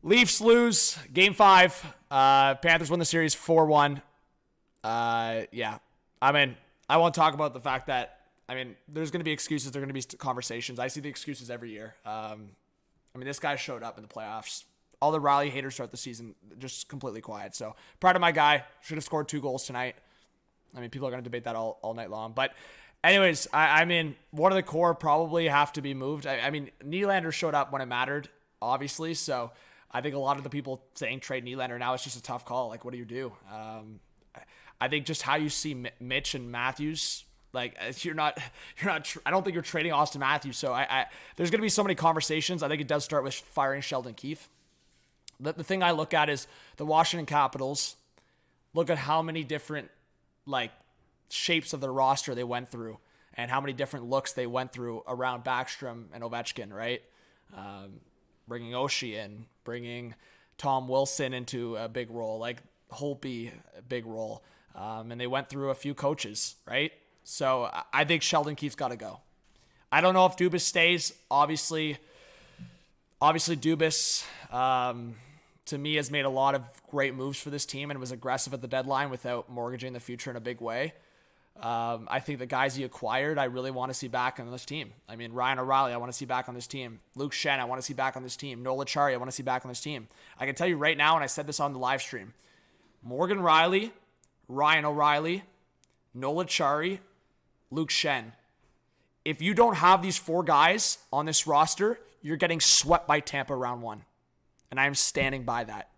Leafs lose game 5. Panthers win the series 4-1. Yeah. I mean, I won't talk about the fact that, there's going to be excuses. There are going to be conversations. I see the excuses every year. This guy showed up in the playoffs. All the Riley haters throughout the season, just completely quiet. So proud of my guy. Should have scored 2 goals tonight. People are going to debate that all night long. But anyways, one of the core probably have to be moved. Nylander showed up when it mattered, obviously. So I think a lot of the people saying trade Nylander now, it's just a tough call. Like, what do you do? I think just how you see Mitch and Matthews, like you're not. I don't think you're trading Austin Matthews. So there's going to be so many conversations. I think it does start with firing Sheldon Keefe. The thing I look at is the Washington Capitals. Look at how many different shapes of the roster they went through, and how many different looks they went through around Backstrom and Ovechkin, right? Bringing Oshie in, bringing Tom Wilson into a big role, like Holtby, a big role. And they went through a few coaches, right? So I think Sheldon Keefe's got to go. I don't know if Dubas stays. Obviously Dubas, to me, has made a lot of great moves for this team and was aggressive at the deadline without mortgaging the future in a big way. I think the guys he acquired, I really want to see back on this team. Ryan O'Reilly, I want to see back on this team. Luke Shen, I want to see back on this team. Noel Acciari, I want to see back on this team. I can tell you right now, and I said this on the live stream, Morgan Rielly, Ryan O'Reilly, Noel Acciari, Luke Shen. If you don't have these 4 guys on this roster, you're getting swept by Tampa round 1. And I am standing by that.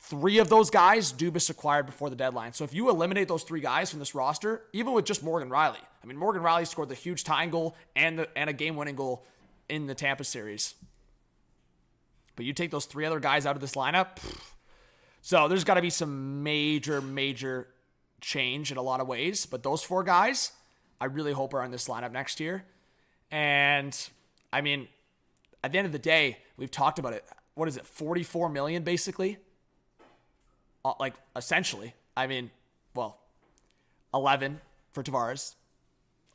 3 of those guys Dubas acquired before the deadline. So if you eliminate those 3 guys from this roster, even with just Morgan Rielly, Morgan Rielly scored the huge tying goal and a game-winning goal in the Tampa series. But you take those 3 other guys out of this lineup, so there's got to be some major change in a lot of ways. But those 4 guys, I really hope are in this lineup next year. And at the end of the day, we've talked about it. What is it? $44 million basically. Essentially. 11 for Tavares,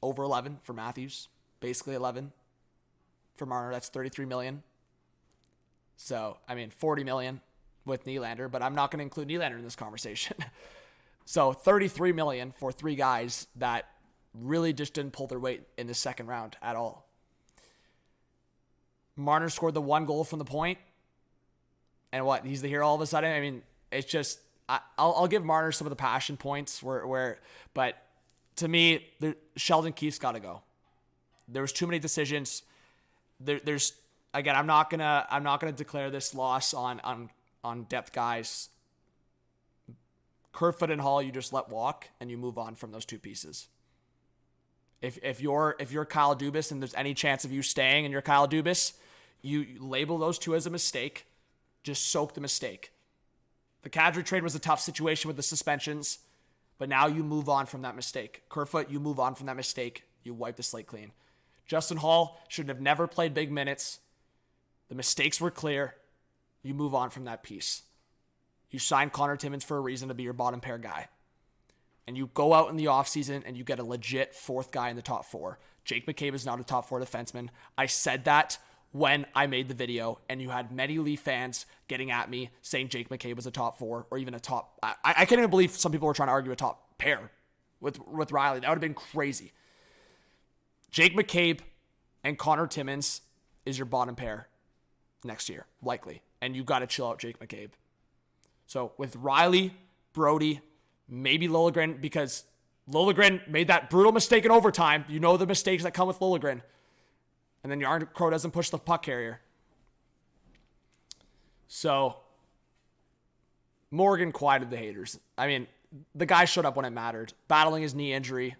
over 11 for Matthews, basically 11 for Marner. That's $33 million. So, $40 million with Nylander, but I'm not going to include Nylander in this conversation. So $33 million for 3 guys that really just didn't pull their weight in the second round at all. Marner scored the 1 goal from the point, and what? He's the hero all of a sudden. It's just I'll give Marner some of the passion points but to me, Sheldon Keefe's got to go. There was too many decisions. There's again, I'm not gonna declare this loss on depth guys. Kerfoot and Hall, you just let walk and you move on from those 2 pieces. If you're Kyle Dubas and there's any chance of you staying and you're Kyle Dubas, you label those 2 as a mistake. Just soak the mistake. The Kadri trade was a tough situation with the suspensions, but now you move on from that mistake. Kerfoot, you move on from that mistake. You wipe the slate clean. Justin Hall should have never played big minutes. The mistakes were clear. You move on from that piece. You signed Connor Timmins for a reason to be your bottom pair guy. And you go out in the offseason and you get a legit 4th guy in the top 4. Jake McCabe is not a top 4 defenseman. I said that when I made the video, and you had many Leaf fans getting at me saying Jake McCabe was a top 4 or even a top... I can't even believe some people were trying to argue a top pair with Rielly. That would have been crazy. Jake McCabe and Connor Timmins is your bottom pair next year, likely. And you've got to chill out Jake McCabe. So with Rielly, Brody, maybe Liljegren, because Liljegren made that brutal mistake in overtime. You know the mistakes that come with Liljegren. And then Yarn Crow doesn't push the puck carrier. So Morgan quieted the haters. The guy showed up when it mattered, battling his knee injury,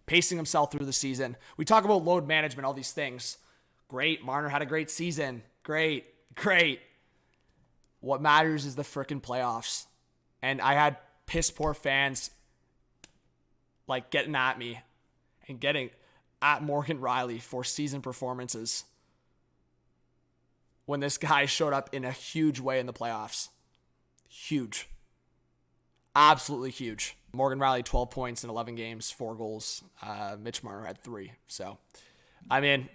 pacing himself through the season. We talk about load management, all these things. Great. Marner had a great season. Great. What matters is the frickin' playoffs. And I had piss poor fans getting at me and getting at Morgan Rielly for season performances when this guy showed up in a huge way in the playoffs. Huge. Absolutely huge. Morgan Rielly, 12 points in 11 games, 4 goals. Mitch Marner had 3. So, I don't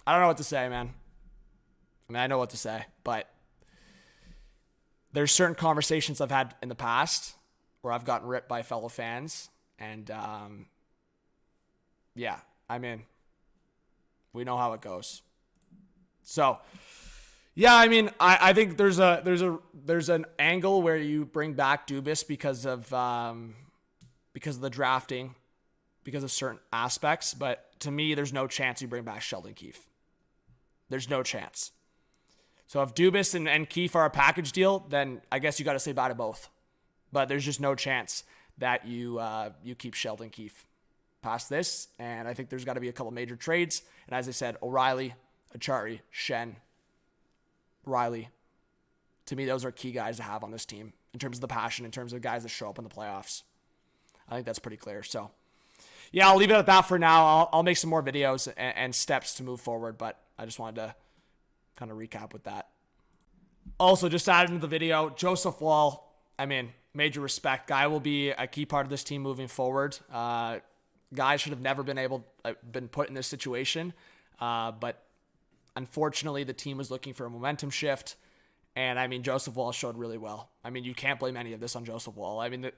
know what to say, man. I mean, I know what to say, but there's certain conversations I've had in the past where I've gotten ripped by fellow fans. And, yeah, I mean, we know how it goes. So, yeah, I mean, I think there's an angle where you bring back Dubas because of the drafting, because of certain aspects. But to me, there's no chance you bring back Sheldon Keefe. There's no chance. So if Dubas and Keefe are a package deal, then I guess you got to say bye to both. But there's just no chance that you keep Sheldon Keefe past this. And I think there's got to be a couple major trades. And as I said, O'Reilly, Achari, Shen, Riley. To me, those are key guys to have on this team in terms of the passion, in terms of guys that show up in the playoffs. I think that's pretty clear. So, yeah, I'll leave it at that for now. I'll make some more videos and steps to move forward, but I just wanted to kind of recap with that. Also, just added into the video, Joseph Wall, I mean, major respect. Guy will be a key part of this team moving forward. Guy should have never been put in this situation, but unfortunately, the team was looking for a momentum shift, and I mean, Joseph Wall showed really well. I mean, you can't blame any of this on Joseph Wall. I mean,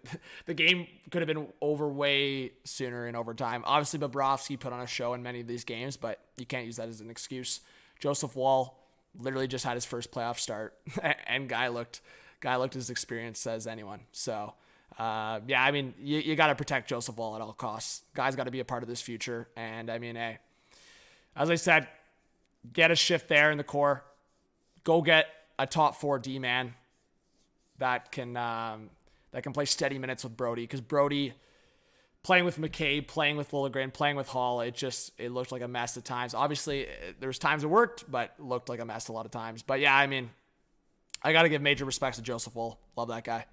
the game could have been over way sooner in overtime. Obviously, Bobrovsky put on a show in many of these games, but you can't use that as an excuse. Joseph Wall literally just had his first playoff start, and guy looked as experienced as anyone. So, yeah, I mean, you got to protect Joseph Wall at all costs. Guy's got to be a part of this future, and I mean, hey, as I said, get a shift there in the core. Go get a top 4 D-man that can play steady minutes with Brody, because Brody playing with McCabe, playing with Liljegren, playing with Hall, it looked like a mess at times. Obviously, there was times it worked, but looked like a mess a lot of times. But yeah, I mean, I got to give major respects to Joseph Woll. Love that guy.